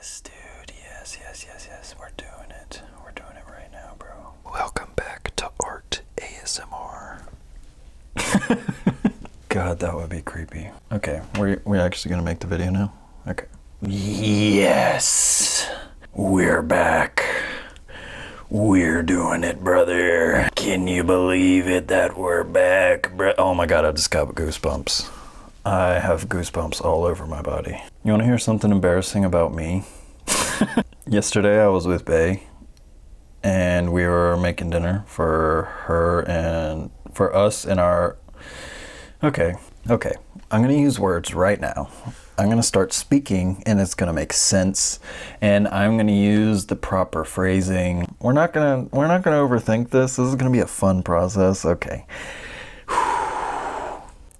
Yes, dude. Yes. We're doing it. We're doing it right now, bro. Welcome back to Art ASMR. God, that would be creepy. Okay, we're actually gonna make the video now? Okay. Yes. We're back. We're doing it, brother. Can you believe it that we're back, bro? Oh my god, I just got goosebumps. I have goosebumps all over my body. You wanna hear something embarrassing about me? Yesterday I was with Bae, and we were making dinner for her and for us and our... Okay, I'm gonna use words right now. I'm gonna start speaking and it's gonna make sense, and I'm gonna use the proper phrasing. We're not gonna overthink this. This is gonna be a fun process. Okay.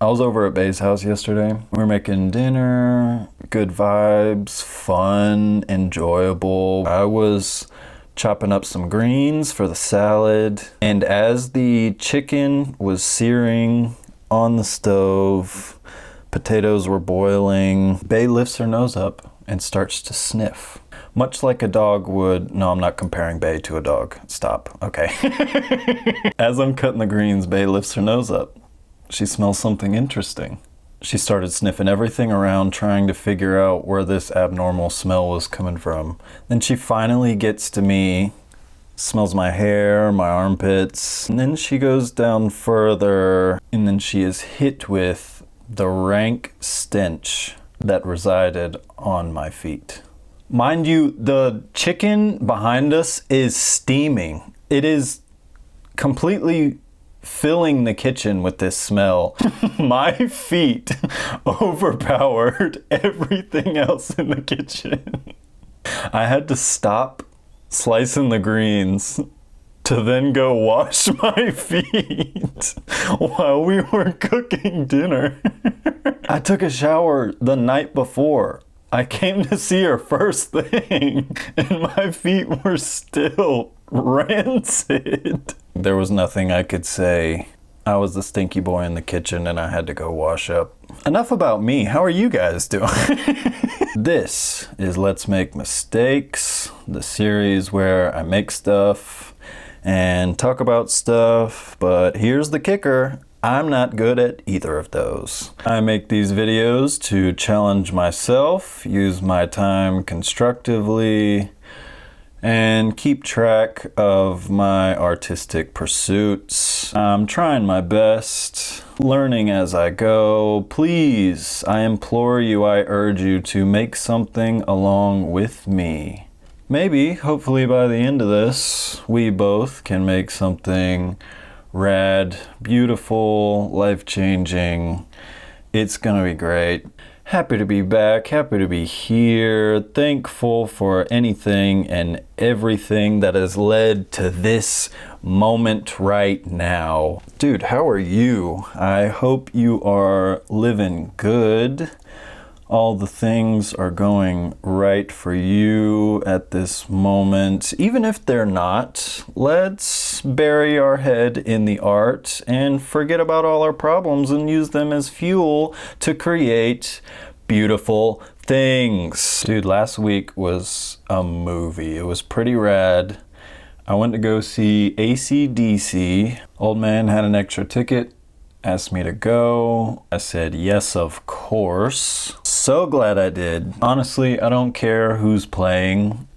I was over at Bae's house yesterday. We were making dinner, good vibes, fun, enjoyable. I was chopping up some greens for the salad, and as the chicken was searing on the stove, potatoes were boiling, Bae lifts her nose up and starts to sniff. Much like a dog would. No, I'm not comparing Bae to a dog. Stop. Okay. As I'm cutting the greens, Bae lifts her nose up. She smells something interesting. She started sniffing everything around, trying to figure out where this abnormal smell was coming from. Then she finally gets to me, smells my hair, my armpits, and then she goes down further, and then she is hit with the rank stench that resided on my feet. Mind you, the chicken behind us is steaming. It is completely filling the kitchen with this smell. My feet overpowered everything else in the kitchen. I had to stop slicing the greens to then go wash my feet while we were cooking dinner. I took a shower the night before. I came to see her first thing, and my feet were still rancid. There was nothing I could say. I was the stinky boy in the kitchen and I had to go wash up. Enough about me. How are you guys doing? This is Let's Make Mistakes, the series where I make stuff and talk about stuff, but here's the kicker. I'm not good at either of those. I make these videos to challenge myself, use my time constructively, and keep track of my artistic pursuits. I'm trying my best, learning as I go. Please, I implore you, I urge you to make something along with me. Maybe, hopefully by the end of this, we both can make something rad, beautiful, life-changing. It's gonna be great. Happy to be back, happy to be here, thankful for anything and everything that has led to this moment right now. Dude, how are you? I hope you are living good. All the things are going right for you at this moment. Even if they're not, let's bury our head in the art and forget about all our problems and use them as fuel to create beautiful things. Dude, last week was a movie. It was pretty rad. I went to go see AC/DC. Old man had an extra ticket, asked me to go. I said yes, of course. So glad I did. Honestly, I don't care who's playing.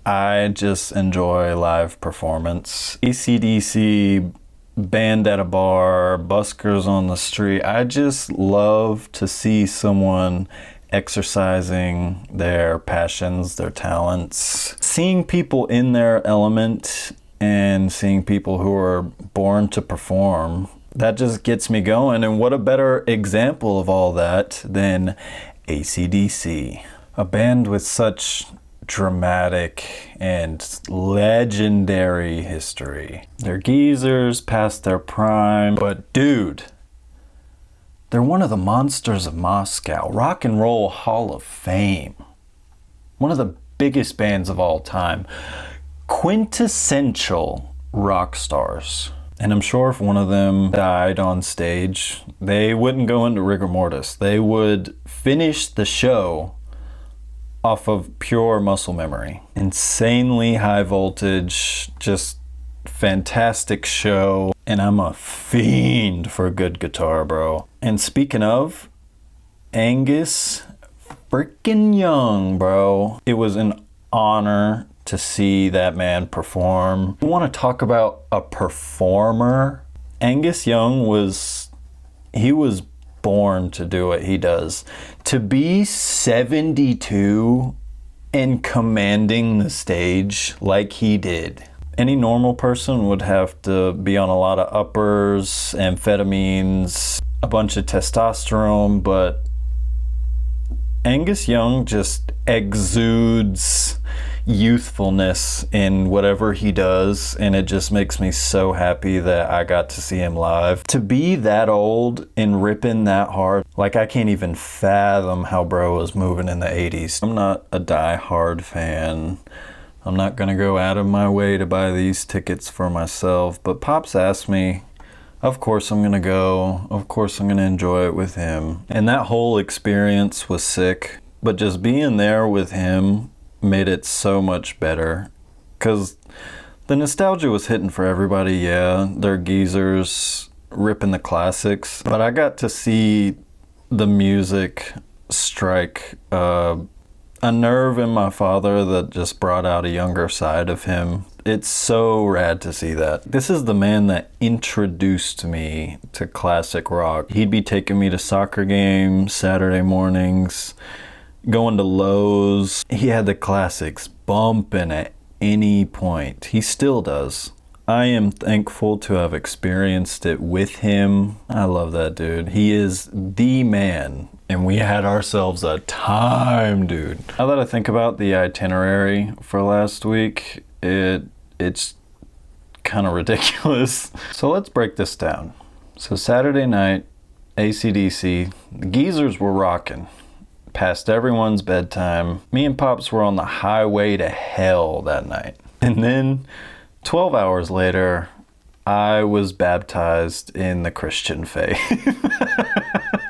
I just enjoy live performance. AC/DC, band at a bar, buskers on the street. I just love to see someone exercising their passions, their talents. Seeing people in their element and seeing people who are born to perform, that just gets me going. And what a better example of all that than AC/DC, a band with such dramatic and legendary history. They're geezers past their prime, but dude, they're one of the monsters of Moscow, Rock and Roll Hall of Fame, one of the biggest bands of all time, quintessential rock stars. And I'm sure if one of them died on stage, they wouldn't go into rigor mortis. They would finish the show off of pure muscle memory. Insanely high voltage, just fantastic show. And I'm a fiend for a good guitar, bro. And speaking of, Angus freaking Young, bro. It was an honor to see that man perform. You want to talk about a performer? Angus Young was born to do what he does. To be 72 and commanding the stage like he did. Any normal person would have to be on a lot of uppers, amphetamines, a bunch of testosterone, but Angus Young just exudes youthfulness in whatever he does, and it just makes me so happy that I got to see him live. To be that old and ripping that hard, like I can't even fathom how bro was moving in the 80s. I'm not a die-hard fan. I'm not gonna go out of my way to buy these tickets for myself, but Pops asked me. Of course I'm gonna go. Of course I'm gonna enjoy it with him. And that whole experience was sick, but just being there with him made it so much better. Cause the nostalgia was hitting for everybody, yeah. They're geezers ripping the classics. But I got to see the music strike a nerve in my father that just brought out a younger side of him. It's so rad to see that. This is the man that introduced me to classic rock. He'd be taking me to soccer games Saturday mornings, going to Lowe's. He had the classics bumping at any point. He still does. I am thankful to have experienced it with him. I love that dude. He is the man. And we had ourselves a time, dude. Now that I think about the itinerary for last week, it's kind of ridiculous. So let's break this down. So Saturday night, AC/DC, the geezers were rocking past everyone's bedtime. Me and Pops were on the highway to hell that night. And then 12 hours later, I was baptized in the Christian faith.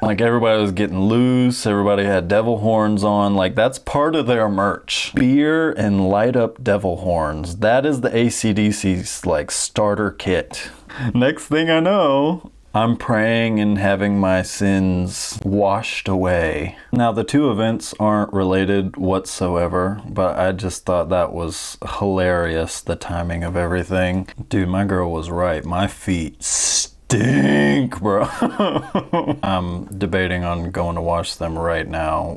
Like everybody was getting loose, everybody had devil horns on, like that's part of their merch. Beer and light up devil horns. That is the AC/DC's like starter kit. Next thing I know, I'm praying and having my sins washed away. Now the two events aren't related whatsoever, but I just thought that was hilarious, the timing of everything. Dude, my girl was right. My feet stink, bro. I'm debating on going to wash them right now.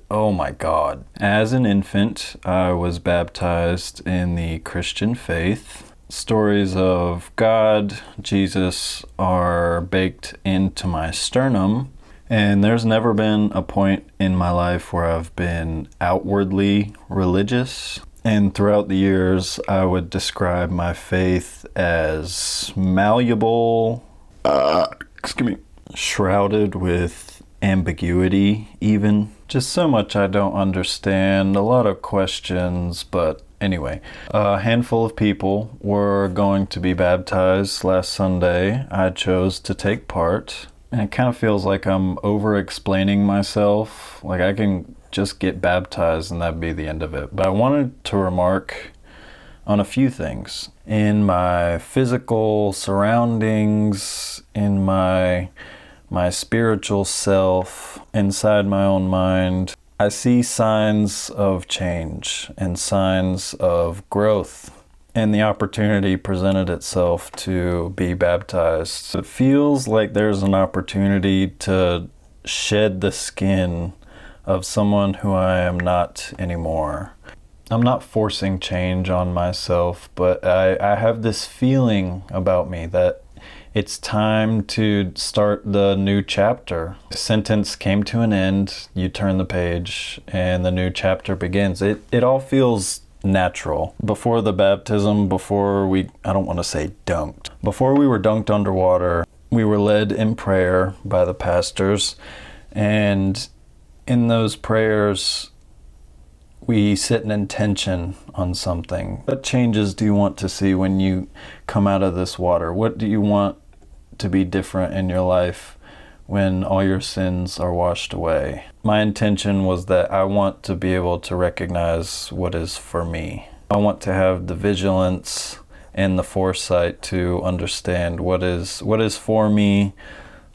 Oh my God. As an infant, I was baptized in the Christian faith. Stories of God, Jesus are baked into my sternum. And there's never been a point in my life where I've been outwardly religious. And throughout the years, I would describe my faith as malleable, shrouded with ambiguity even. Just so much I don't understand, a lot of questions, but anyway. A handful of people were going to be baptized last Sunday. I chose to take part. And it kind of feels like I'm over-explaining myself. Like I can just get baptized and that'd be the end of it. But I wanted to remark on a few things. In my physical surroundings, in my spiritual self, inside my own mind, I see signs of change and signs of growth. And the opportunity presented itself to be baptized. It feels like there's an opportunity to shed the skin of someone who I am not anymore. I'm not forcing change on myself, but I have this feeling about me that it's time to start the new chapter. The sentence came to an end, you turn the page, and the new chapter begins. It all feels natural. Before the baptism, I don't want to say dunked. Before we were dunked underwater, we were led in prayer by the pastors, and in those prayers, we set an intention on something. What changes do you want to see when you come out of this water? What do you want to be different in your life when all your sins are washed away. My intention was that I want to be able to recognize what is for me. I want to have the vigilance and the foresight to understand what is for me.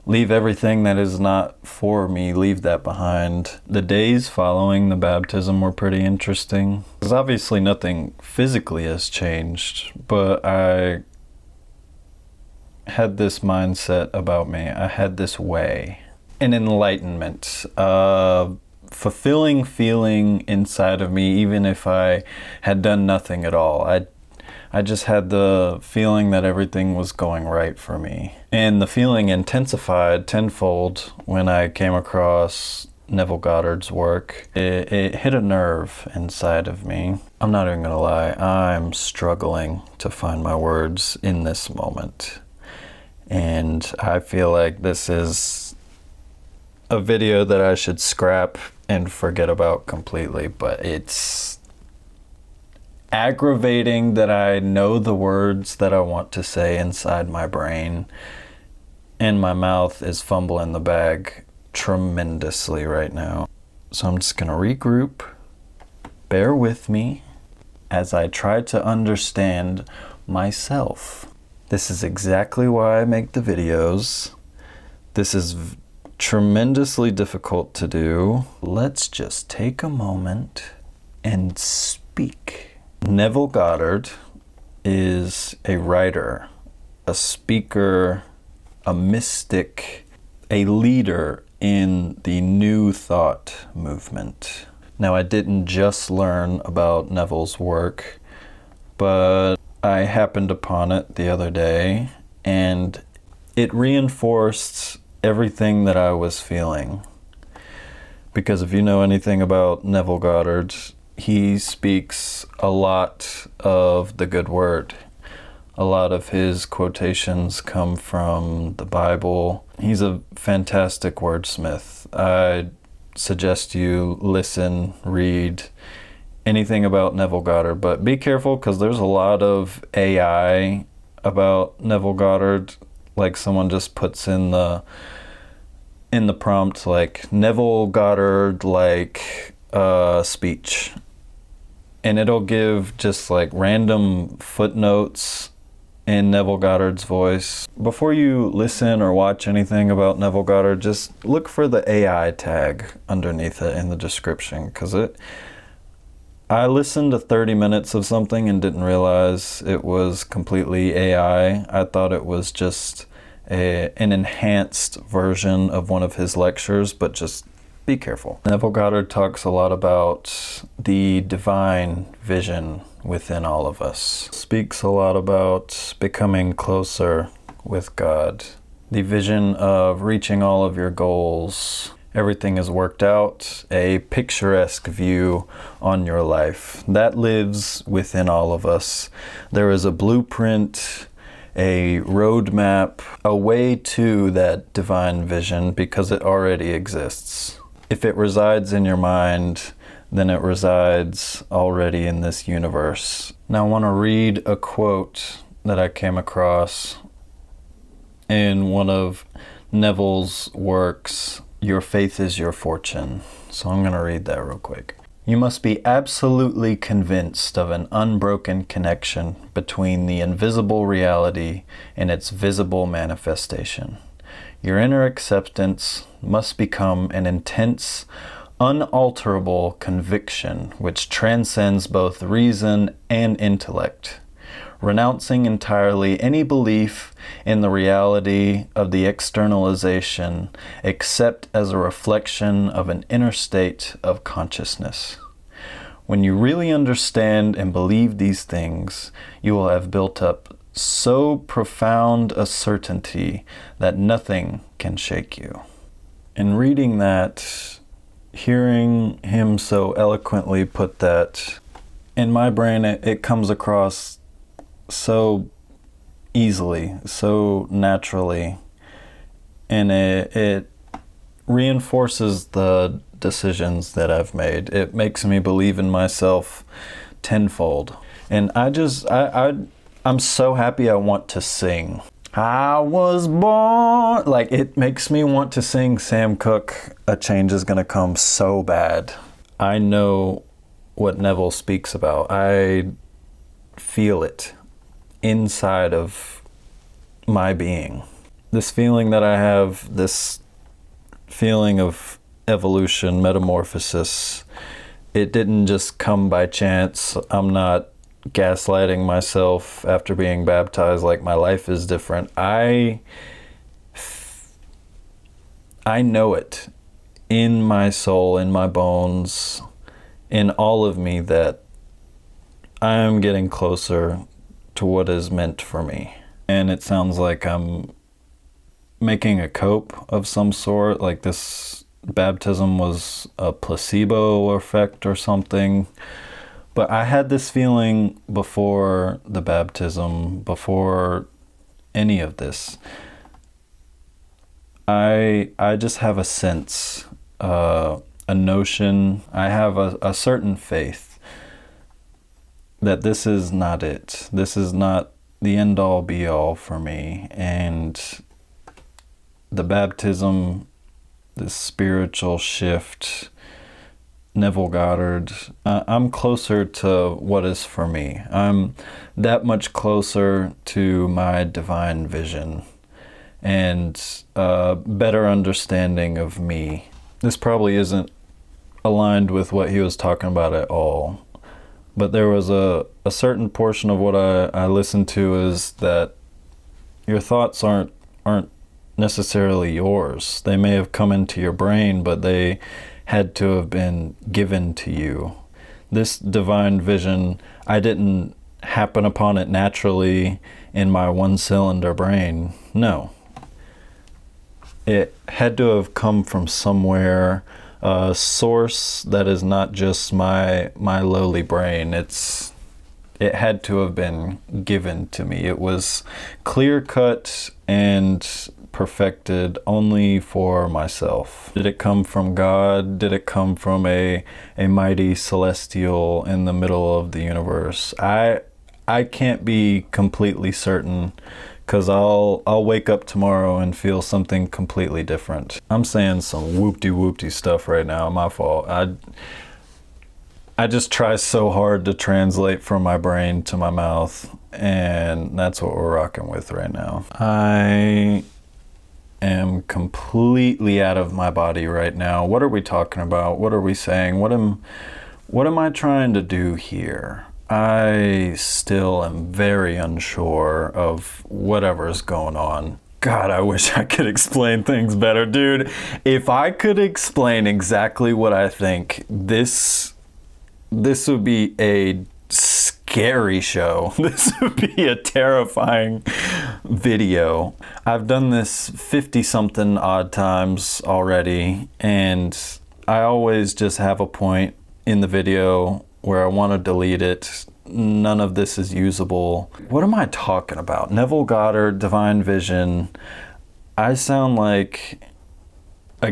Leave everything that is not for me, leave that behind. The days following the baptism were pretty interesting. Because obviously nothing physically has changed, but I had this mindset about me. I had this way, an enlightenment, fulfilling feeling inside of me, even if I had done nothing at all. I just had the feeling that everything was going right for me. And the feeling intensified tenfold when I came across Neville Goddard's work. It hit a nerve inside of me. I'm not even gonna lie, I'm struggling to find my words in this moment. And I feel like this is a video that I should scrap and forget about completely, but it's aggravating that I know the words that I want to say inside my brain, and my mouth is fumbling the bag tremendously right now. So I'm just gonna regroup. Bear with me as I try to understand myself. This is exactly why I make the videos. This is tremendously difficult to do. Let's just take a moment and speak. Neville Goddard is a writer, a speaker, a mystic, a leader in the New Thought movement. Now, I didn't just learn about Neville's work, but I happened upon it the other day, and it reinforced everything that I was feeling. Because if you know anything about Neville Goddard, he speaks a lot of the good word. A lot of his quotations come from the Bible. He's a fantastic wordsmith. I suggest you listen, read anything about Neville Goddard, but be careful because there's a lot of AI about Neville Goddard. Like someone just puts in the prompt like Neville Goddard speech, and it'll give just like random footnotes in Neville Goddard's voice. Before you listen or watch anything about Neville Goddard, just look for the AI tag underneath it in the description, because I listened to 30 minutes of something and didn't realize it was completely AI. I thought it was just an enhanced version of one of his lectures, but just be careful. Neville Goddard talks a lot about the divine vision within all of us. Speaks a lot about becoming closer with God. The vision of reaching all of your goals. Everything is worked out, a picturesque view on your life. That lives within all of us. There is a blueprint, a roadmap, a way to that divine vision because it already exists. If it resides in your mind, then it resides already in this universe. Now I want to read a quote that I came across in one of Neville's works, Your Faith is Your Fortune. So I'm going to read that real quick. You must be absolutely convinced of an unbroken connection between the invisible reality and its visible manifestation. Your inner acceptance must become an intense, unalterable conviction which transcends both reason and intellect, renouncing entirely any belief in the reality of the externalization except as a reflection of an inner state of consciousness. When you really understand and believe these things, you will have built up so profound a certainty that nothing can shake you. In reading that, hearing him so eloquently put that, in my brain it comes across so easily, so naturally, and it reinforces the decisions that I've made. It makes me believe in myself tenfold. And I'm so happy. I want to sing. I was born. Like, it makes me want to sing Sam Cooke, A Change Is Gonna Come, so bad. I know what Neville speaks about. I feel it inside of my being. This feeling that I have, this feeling of evolution, metamorphosis, it didn't just come by chance. I'm not gaslighting myself after being baptized like my life is different. I know it in my soul, in my bones, in all of me, that I am getting closer to what is meant for me. And it sounds like I'm making a cope of some sort, like this baptism was a placebo effect or something. But I had this feeling before the baptism, before any of this. I just have a sense, a notion, I have a certain faith that this is not it. This is not the end-all be-all for me. And the baptism, this spiritual shift, Neville Goddard, I'm closer to what is for me. I'm that much closer to my divine vision and better understanding of me. This probably isn't aligned with what he was talking about at all, but there was a certain portion of what I listened to is that your thoughts aren't necessarily yours. They may have come into your brain, but they had to have been given to you. This divine vision, I didn't happen upon it naturally in my one-cylinder brain. No. It had to have come from somewhere, a source that is not just my lowly brain. It had to have been given to me. It was clear-cut and perfected only for myself. Did it come from God? Did it come from a mighty celestial in the middle of the universe? I can't be completely certain, because I'll wake up tomorrow and feel something completely different. I'm saying some whoop-de-whoop-de stuff right now. My fault. I just try so hard to translate from my brain to my mouth, and that's what we're rocking with right now. I am completely out of my body right now. What are we talking about? What are we saying? What am I trying to do here? I still am very unsure of whatever's going on. God, I wish I could explain things better, dude. If I could explain exactly what I think, this would be a scary show. This would be a terrifying video. I've done this 50-something odd times already, and I always just have a point in the video where I want to delete it. None of this is usable. What am I talking about? Neville Goddard, Divine Vision. I sound like I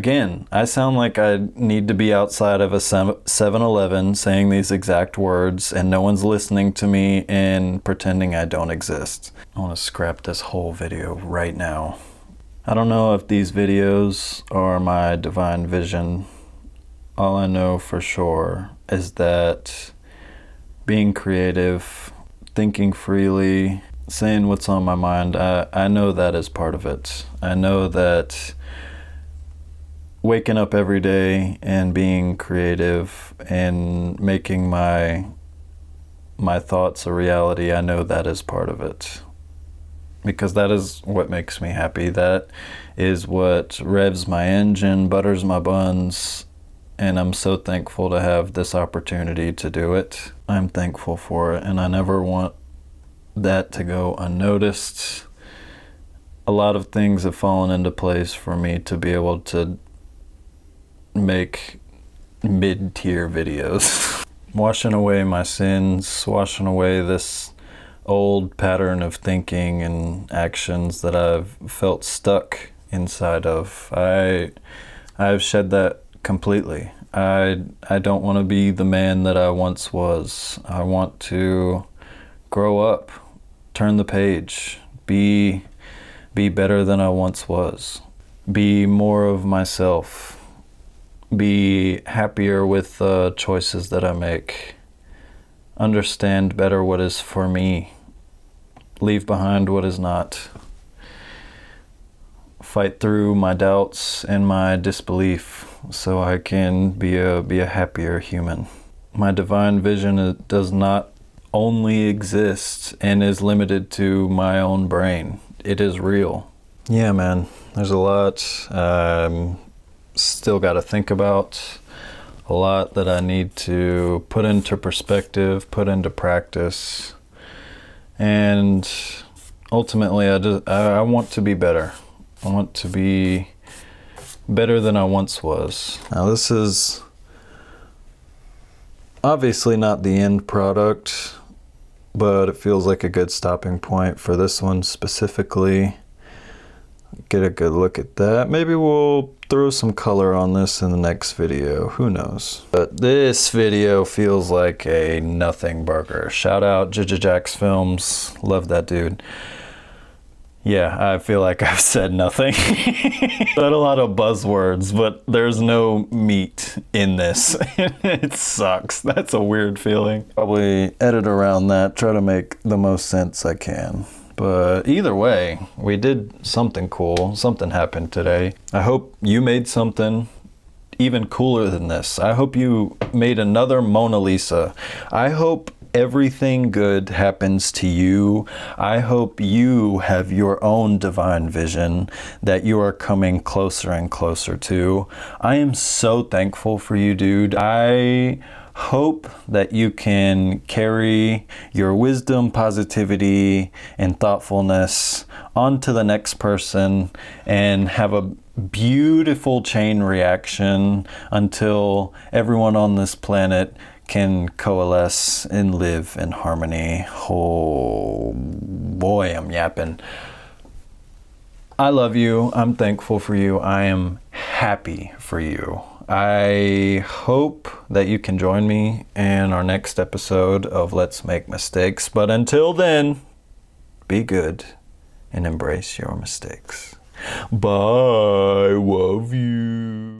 need to be outside of a 7-Eleven saying these exact words, and no one's listening to me and pretending I don't exist. I want to scrap this whole video right now. I don't know if these videos are my divine vision. All I know for sure is that being creative, thinking freely, saying what's on my mind, I know that is part of it. I know that waking up every day and being creative and making my thoughts a reality, I know that is part of it. Because that is what makes me happy. That is what revs my engine, butters my buns, and I'm so thankful to have this opportunity to do it. I'm thankful for it, and I never want that to go unnoticed. A lot of things have fallen into place for me to be able to make mid-tier videos. Washing away my sins, washing away this old pattern of thinking and actions that I've felt stuck inside of. I've shed that completely. I don't want to be the man that I once was. I want to grow up, turn the page, be be better than I once was, be more of myself, be happier with the choices that I make, understand better what is for me, leave behind what is not, fight through my doubts and my disbelief so I can be a happier human. My divine vision does not only exist and is limited to my own brain. It is real. Yeah, man, there's a lot still got to think about, a lot that I need to put into perspective, put into practice, and ultimately I want to be better. I want to be better than I once was. Now, this is obviously not the end product, but it feels like a good stopping point for this one specifically. Get a good look at that. Maybe we'll throw some color on this in the next video. Who knows? But this video feels like a nothing burger. Shout out Jax Films. Love that dude. Yeah, I feel like I've said nothing. Said a lot of buzzwords, but there's no meat in this. It sucks. That's a weird feeling. Probably edit around that, try to make the most sense I can. But either way, we did something cool. Something happened today. I hope you made something even cooler than this. I hope you made another Mona Lisa. I hope everything good happens to you. I hope you have your own divine vision that you are coming closer and closer to. I am so thankful for you, dude. I hope that you can carry your wisdom, positivity, and thoughtfulness onto the next person and have a beautiful chain reaction until everyone on this planet can coalesce and live in harmony. Oh boy, I'm yapping. I love you. I'm thankful for you. I am happy for you. I hope that you can join me in our next episode of Let's Make Mistakes. But until then, be good and embrace your mistakes. Bye. Love you.